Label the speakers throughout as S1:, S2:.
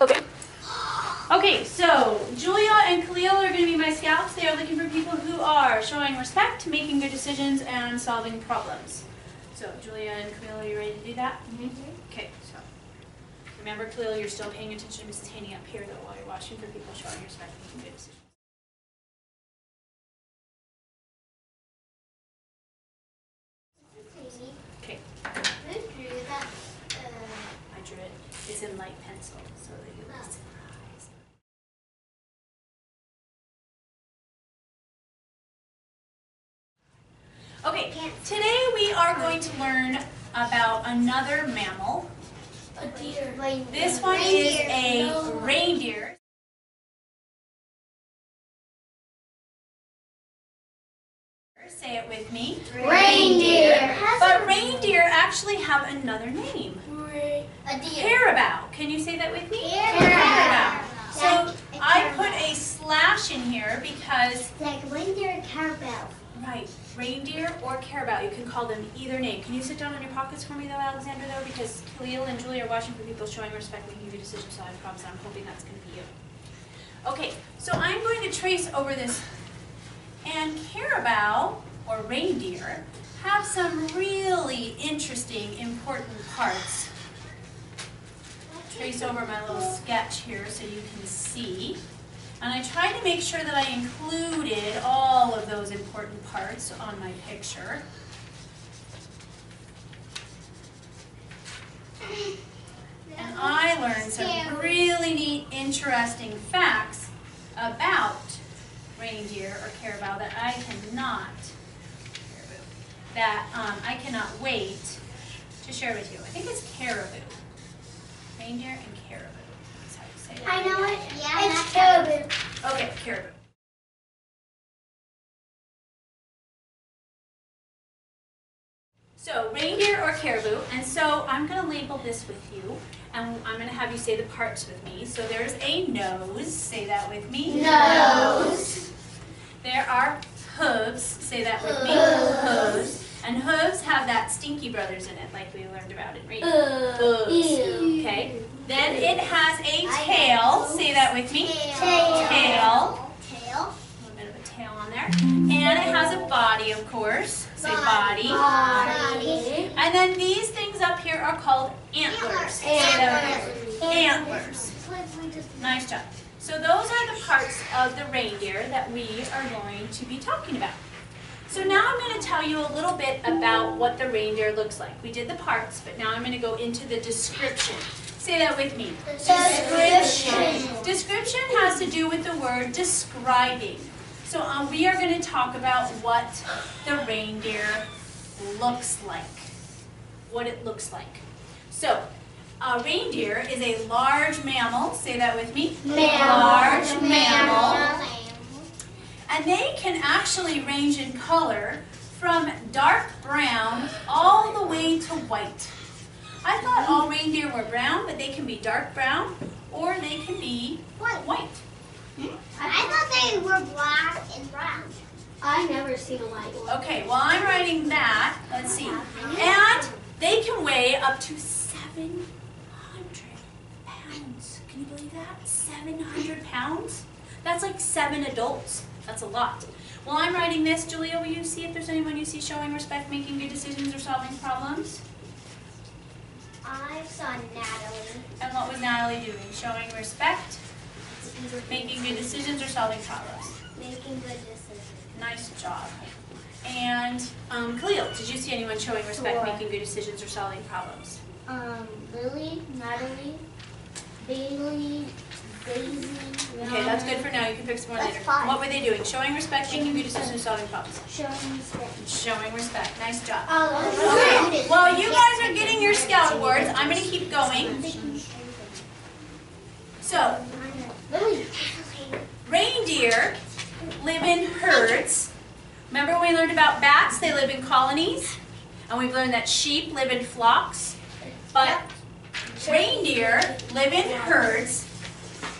S1: Okay. Okay, so Julia and Khalil are going to be my scouts. They are looking for people who are showing respect, making good decisions, and solving problems. So Julia and Khalil, are you ready to do that? Okay, so remember, Khalil, you're still paying attention to Mrs. Haney up here, though, while you're watching for people showing respect, making good decisions. Okay.
S2: Who drew that?
S1: I drew it. It's in light pencil, so that you'll be surprised. Okay, today we are going to learn about another mammal.
S2: A deer.
S1: This one is a reindeer. Say it with me.
S2: Reindeer.
S1: But reindeer actually have another name.
S2: A deer.
S1: Carabao. Can you say that with me?
S2: Carabao.
S1: So I put a slash in here because,
S2: Like reindeer and carabao.
S1: right, reindeer or carabao, you can call them either name. Can you sit down on your pockets for me though, Alexander, though? Because Khalil and Julie are watching for people showing respect, making good decisions, solving problems, and I'm hoping that's going to be you. Okay, so I'm going to trace over this. And carabao, or reindeer, have some really interesting, important parts. Trace over my little sketch here so you can see. And I tried to make sure that I included all of those important parts on my picture. And I learned some really neat, interesting facts about reindeer or carabao that I cannot wait to share with you. I think it's caribou. Reindeer and caribou. That's how you say it.
S2: I know it. Yeah, it's caribou.
S1: Okay, caribou. So reindeer or caribou, and so I'm going to label this with you, and I'm going to have you say the parts with me. So there's a nose. Say that with me.
S2: Nose.
S1: There are hooves. Say that with me. Hooves. And hooves have that Stinky Brothers in it, like we learned about in reading. Hooves. Okay. Then it has a tail. Say that with me. Tail.
S2: Tail.
S1: A little bit of a tail on there. And it has a body, of course. Say body.
S2: Body.
S1: And then these things up here are called antlers. Say that with me. Antlers. Nice job. So those are the parts of the reindeer that we are going to be talking about. So now I'm going to tell you a little bit about what the reindeer looks like. We did the parts, but now I'm going to go into the description. Say that with me.
S2: Description.
S1: Description has to do with the word describing. So we are going to talk about what the reindeer looks like. What it looks like. So a reindeer is a large mammal. Say that with me. Large mammal. And they can actually range in color from dark brown all the way to white. I thought all reindeer were brown, but they can be dark brown or they can be white.
S2: I thought they were black and brown. I never seen a white one.
S1: Okay, well I'm writing that. Let's see. And they can weigh up to 700 pounds. Can you believe that? 700 pounds? That's like 7 adults. That's a lot. While I'm writing this, Julia, will you see if there's anyone you see showing respect, making good decisions, or solving problems?
S2: I saw Natalie.
S1: And what was Natalie doing? Showing respect, making good decisions, or solving problems?
S2: Making good decisions.
S1: Nice job. And Khalil, did you see anyone showing respect,
S2: Sure.
S1: making good decisions, or solving problems?
S2: Lily, Natalie, Bailey, Daisy.
S1: Okay, that's good for now. You can pick some more
S2: That's
S1: later.
S2: fine.
S1: What were they doing? Showing respect, making good decisions, or solving problems?
S2: Showing respect.
S1: Showing respect. Nice job.
S2: Okay.
S1: Okay, well, you guys are getting your Scout Awards. I'm going to keep going. So,
S2: Lily.
S1: reindeer live in herds. Remember when we learned about bats? They live in colonies. And we've learned that sheep live in flocks. But reindeer live in herds.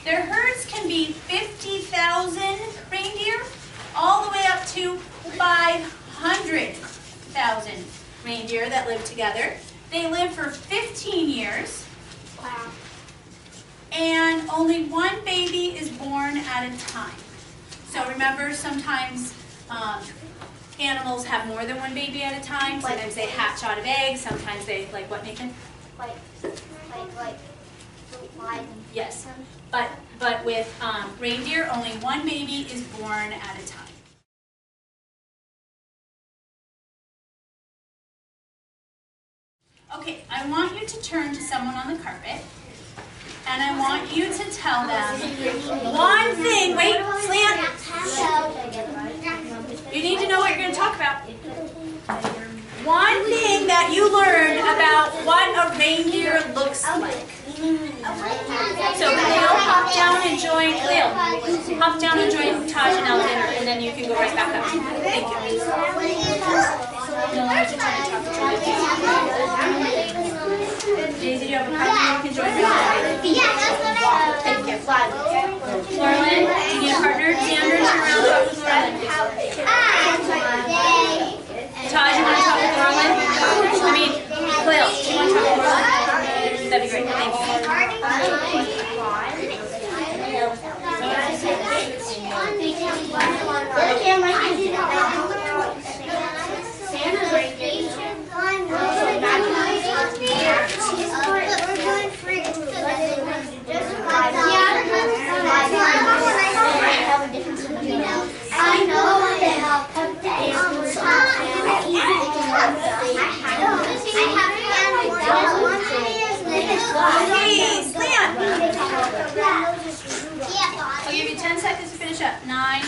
S1: Their herds can be 50,000 reindeer all the way up to 500,000 reindeer that live together. They live for 15 years.
S2: Wow.
S1: And and only one baby is born at a time. So remember, sometimes animals have more than one baby at a time. Sometimes they hatch out of eggs. Sometimes they, like what, Nathan?
S2: Like
S1: Yes, but with reindeer, only one baby is born at a time. Okay, I want you to turn to someone on the carpet, and I want you to tell them one thing. Wait, slant. You need to know what you're going to talk about. One thing that you learned about what a reindeer looks like. So Cleo, hop down and join Cleo. Hop down and join Taj and Alexander, and then you can go right back up. Thank you. Daisy, do you have a partner you can join right now? Thank you. Lauren, do you need a partner? Xander, turn around and talk with Lauren. Taj, you want to talk with Lauren? Cleo, do you want to talk with Lauren? That'd be great. Thank you.
S2: I know they have
S1: I'll give you 10 seconds to finish up. 9,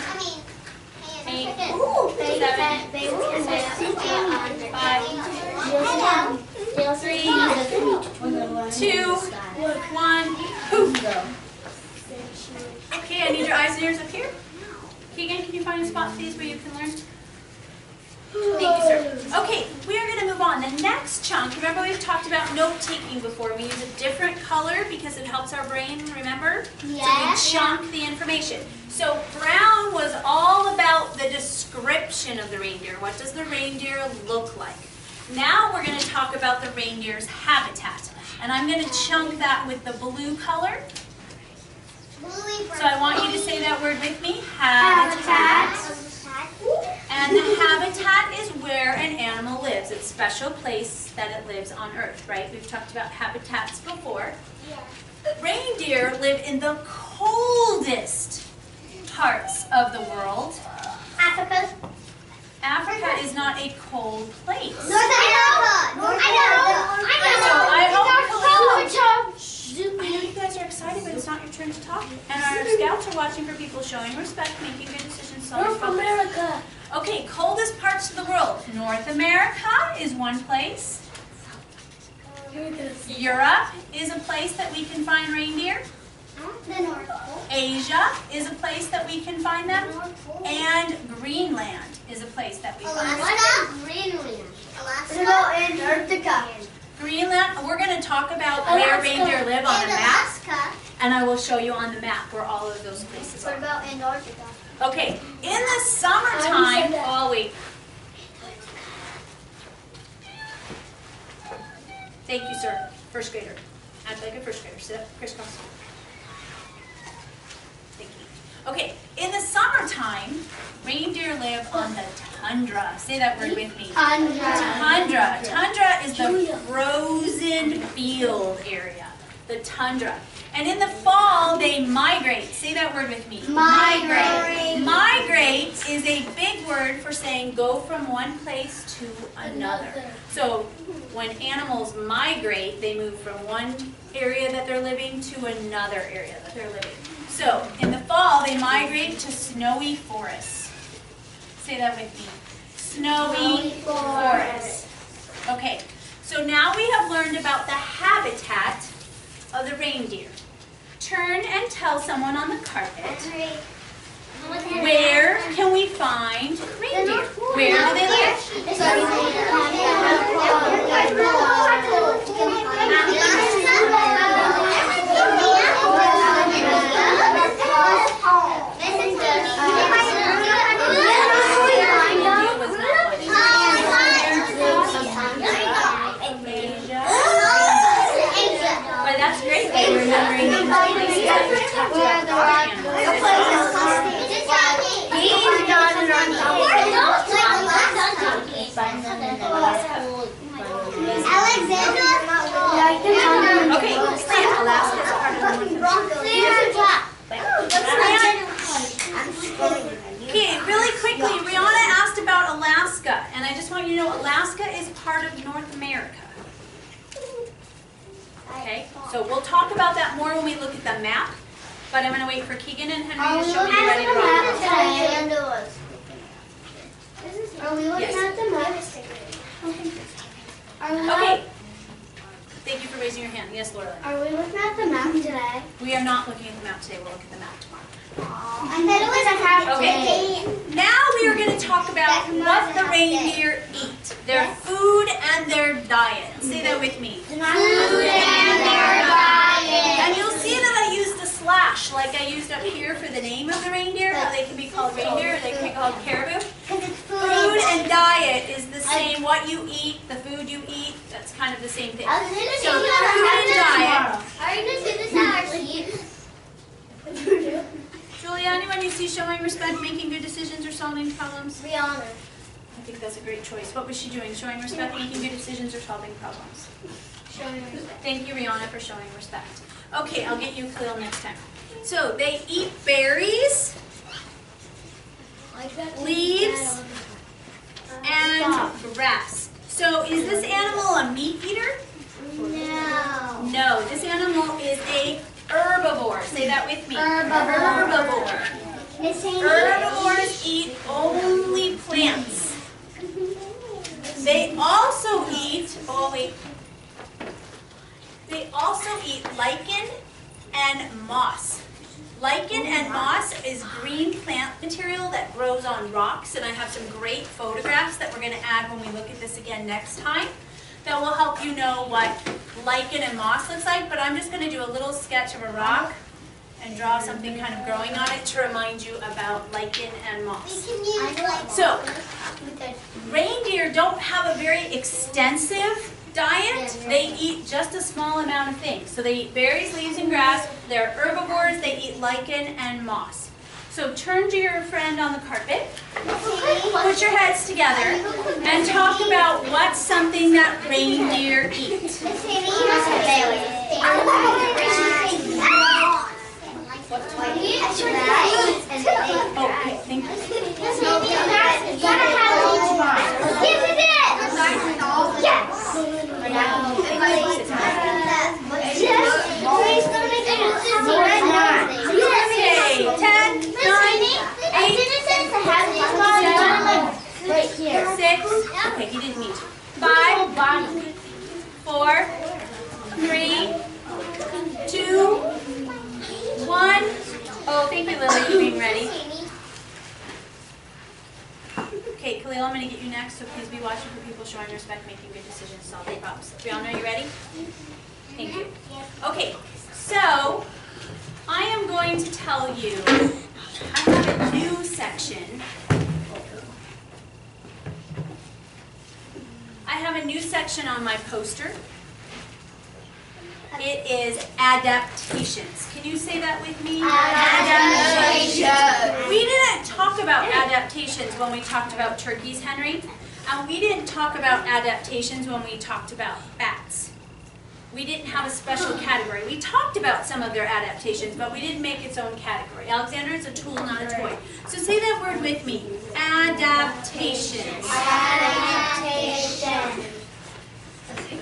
S1: 8, 7, 5, 3, 2, 1. Okay, I need your eyes and ears up here. Keegan, can you find a spot, please, where you can learn? Thank you, sir. Okay, we are going to move on. The next chunk, remember we've talked about note-taking before. We use a different color because it helps our brain remember.
S2: Yes.
S1: So we chunk the information. So brown was all about the description of the reindeer. What does the reindeer look like? Now we're going to talk about the reindeer's habitat. And I'm going to chunk that with the blue color. So I want you to say that word with me. Habitat. And the habitat is where an animal lives. It's a special place that it lives on Earth, right? We've talked about habitats before. Reindeer live in the coldest parts of the world.
S2: Africa.
S1: Africa is not a cold place.
S2: I know.
S1: I know you guys are excited, but it's not your turn to talk. And our scouts are watching for people showing respect, making good decisions.
S2: North America.
S1: Okay, coldest parts of the world. North America is one place. Europe is a place that we can find reindeer.
S2: The North Pole.
S1: Asia is a place that we can find them. And Greenland is a place that we find them.
S2: Alaska. Greenland. Alaska. Antarctica.
S1: Greenland, we're going to talk about where reindeer live on the map. And I will show you on the map where all of those places
S2: What
S1: are.
S2: about Antarctica?
S1: Okay, in the summertime, oh wait. Thank you, sir. First grader. Act like a first grader. Sit up, crisscross. Thank you. Okay, in the summertime, reindeer live on the tundra. Say that word with me. Tundra. Tundra is the frozen field area. The tundra. And in the fall, they migrate. Say that word with me.
S2: Migrate.
S1: Migrate is a big word for saying go from one place to another. So when animals migrate, they move from one area that they're living to another area that they're living. So in the fall, they migrate to snowy forests. Say that with me. Snowy forests. Okay, so now we have learned about the habitat of the reindeer. Turn and tell someone on the carpet, where can we find reindeer? Where do they live? Well, that's great that you're remembering these places. Alaska is part of North America. Okay, so we'll talk about that more when we look at the map, but I'm going to wait for Keegan and Henry to show me ready to rock.
S2: Are we looking at the map?
S1: Okay. Thank you for raising your hand. Yes, Laura.
S2: Are we looking at the map today?
S1: We are not looking at the map today. We'll look at the map tomorrow.
S2: I thought it was a half day.
S1: Now we are going to talk about what the reindeer eat. Their food and their diet. Say that with me.
S2: Food and their diet.
S1: And you'll see that I used a slash like I used up here for the name of the reindeer. How they can be called reindeer or they can be called caribou. Food and diet is the same. What you eat, the food you eat, that's kind of the same thing. So food and diet.
S2: Are you going to do this at our sheet?
S1: Julia, anyone you see showing respect, making good decisions, or solving problems?
S2: Rihanna.
S1: I think that's a great choice. What was she doing? Showing respect, making good decisions, or solving problems?
S2: Showing respect.
S1: Thank you, Rihanna, for showing respect. Okay, I'll get you Khalil next time. So they eat berries, leaves, and grass. So is this animal a meat eater?
S2: No.
S1: No, this animal is a herbivore. Say that with me.
S2: Herbivore.
S1: Herbivores eat only plants. They also eat, they also eat lichen and moss. Lichen and moss is green plant material that grows on rocks, and I have some great photographs that we're going to add when we look at this again next time that will help you know what lichen and moss looks like, but I'm just going to do a little sketch of a rock and draw something kind of growing on it to remind you about lichen and moss. So, reindeer don't have a very extensive diet. They eat just a small amount of things. So they eat berries, leaves, and grass. They're herbivores. They eat lichen and moss. So turn to your friend on the carpet, put your heads together, and talk about what's something that reindeer eat. Okay, thank you. Okay, 10, 9, 8, 7, 6, okay, he didn't need to. 5, 4, 3, 2, 1. Oh, thank you, Lily, for being ready. Okay, Khalil, I'm going to get you next, so please be watching for people showing respect, making good decisions, solving problems. Brianna, are you ready? Thank you. Okay, so I am going to tell you, I have a new section. I have a new section on my poster. It is adaptations. Can you say that with me? Adaptations. We didn't talk about adaptations when we talked about turkeys, Henry. And we didn't talk about adaptations when we talked about bats. We didn't have a special category. We talked about some of their adaptations, but we didn't make its own category. Alexander, it's a tool, not a toy. So say that word with me. Adaptations.
S2: Adaptation.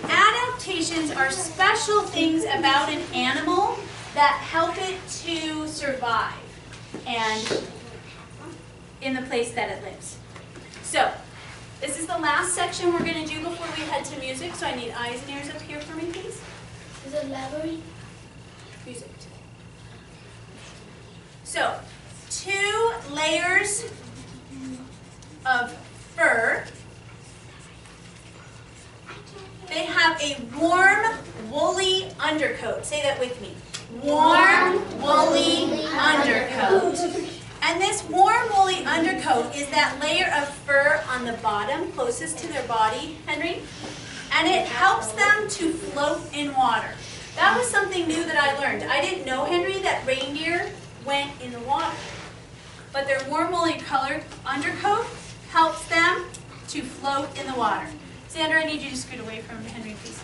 S1: Adaptations are special things about an animal that help it to survive and in the place that it lives. So, this is the last section we're going to do before we head to music, so I need eyes and ears up here for me, please.
S2: Is it library?
S1: Music. So, 2 layers of fur. They have a warm, woolly undercoat. Say that with me. Warm, woolly undercoat. And this warm, woolly undercoat is that layer of fur on the bottom, closest to their body, Henry. And it helps them to float in water. That was something new that I learned. I didn't know, Henry, that reindeer went in the water. But their warm, woolly colored undercoat helps them to float in the water. Sandra, I need you to scoot away from Henry, please.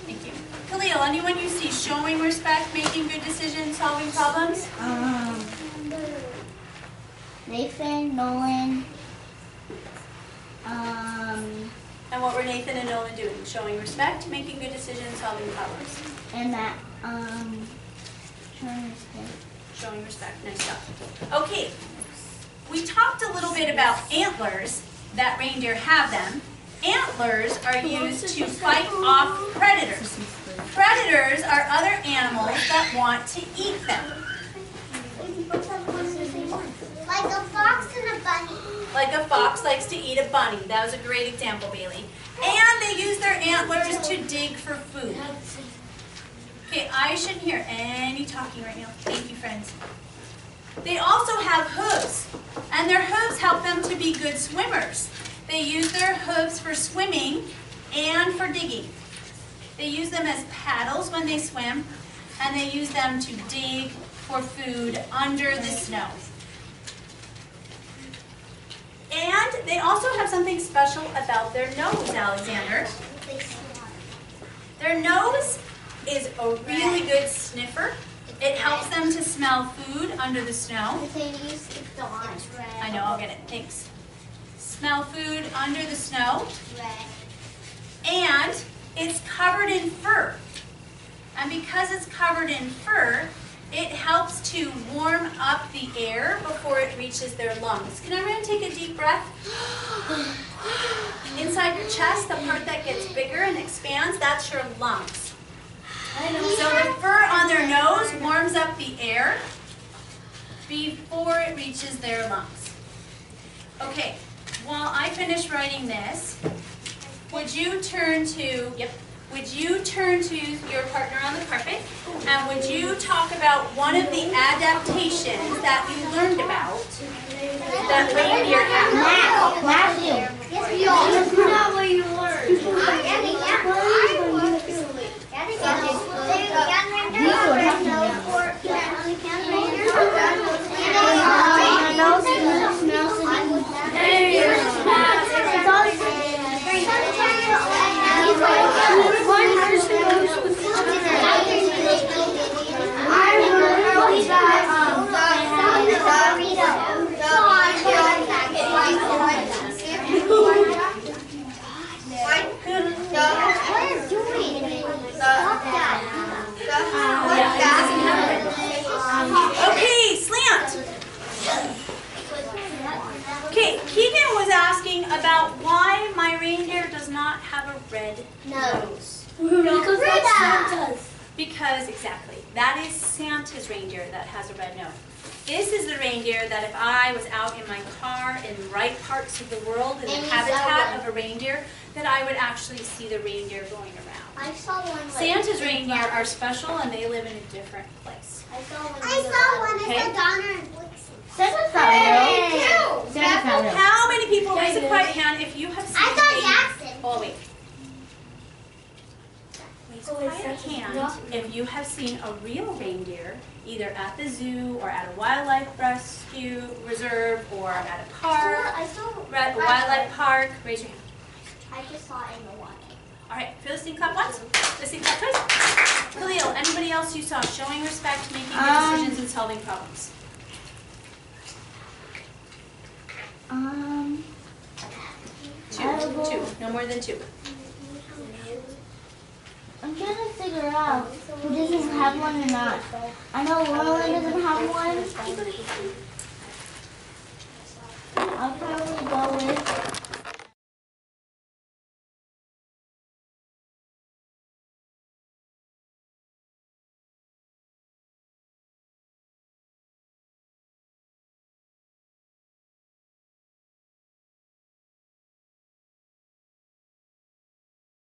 S1: Thank you. Khalil, anyone you see showing respect, making good decisions, solving problems?
S2: Nathan, Nolan,
S1: what were Nathan and Nolan doing? Showing respect, making good decisions, solving problems.
S2: And that, showing respect.
S1: Showing respect, nice stuff. Okay, we talked a little bit about antlers, that reindeer have them. Antlers are used to fight off predators. Predators are other animals that want to eat them.
S2: Like a fox and a bunny.
S1: Like a fox likes to eat a bunny. That was a great example, Bailey. And they use their antlers to dig for food. Okay, I shouldn't hear any talking right now. Thank you, friends. They also have hooves, and their hooves help them to be good swimmers. They use their hooves for swimming and for digging. They use them as paddles when they swim, and they use them to dig for food under the snow. And they also have something special about their nose, Alexander. Their nose is a really good sniffer. It helps them to smell food under the snow. I know, I'll get it. Thanks. Smell food under the snow. And it's covered in fur. And because it's covered in fur, it helps to warm up the air before it reaches their lungs. Can everyone take a deep breath? Inside your chest, the part that gets bigger and expands, that's your lungs. So the fur on their nose warms up the air before it reaches their lungs. Okay, while I finish writing this, would you turn to your partner on the carpet, and would you talk about one of the adaptations that you learned about that reindeer have?
S2: Matthew. That's not what you learned.
S1: Okay, slant. Okay, Keegan was asking about why my reindeer does not have a red nose.
S2: Because that's Santa's.
S1: Because, exactly, that is Santa's reindeer that has a red nose. This is the reindeer that if I was out in my car in the right parts of the world, in the habitat of a reindeer, that I would actually see the reindeer going around.
S2: I saw one.
S1: Santa's reindeer are special and they live in a different place.
S2: I saw one. It's a Donner and Blixen.
S3: Santa's not real. Santa's not real.
S1: How many people, raise a quiet hand if you have seen
S2: I thought Jackson.
S1: Oh, wait. Raise a quiet hand if you have seen a real reindeer, either at the zoo or at a wildlife rescue reserve or at a park, at a wildlife park. Raise your hand.
S2: I just saw it in the water.
S1: All right, Philistine clap once, Philistine clap twice. Khalil, anybody else you saw showing respect, making good decisions, and solving problems? Two, no more than two.
S3: I'm trying to figure out who doesn't have one or not. I know Roland doesn't have one. I'll probably go with